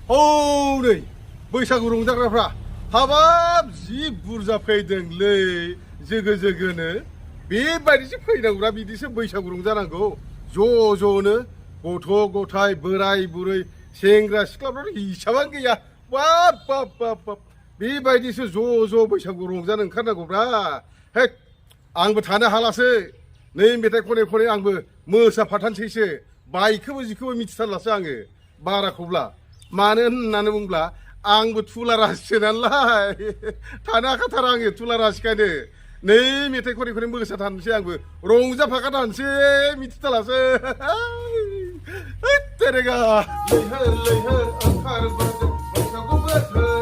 हनै बैसागु रंजाग्राफ्रा हाबाब जि बुरजा फैदोंलै जोगो जोगोनो बेबायदिसो फैनांगौरा बिदिसो बैसागु रंजानांगौ ज' ज'नो गथ' गथाय बोराय बुरै सेंग्रा सिख्लाफ्राथ' हिसाबानो गैया बाब बाब बाब बाब बेबायदिसो ज' ज' बैसागु रंजानो ओंखारनांगौब्रा हेद आंबो थानो हालासो नै मेथाइ खनै खनै आंबो मोसाफाथानसैसो बाइखौबो जिखौबो मिथिथारलासो आङो बाराखौब्ला मानो होननानै बुंब्ला आंबो थुलारासो नालाय थानो हाखाथारा आङो थुलारासिखायनो नै मेथाइ खनै खनै मोसाथारनोसै आंबो रंजाफाखाथारनोसै मिथिथारलासो तेरेगा लैहोर लैहोर ओंखारबोदों बैसागु बोथोर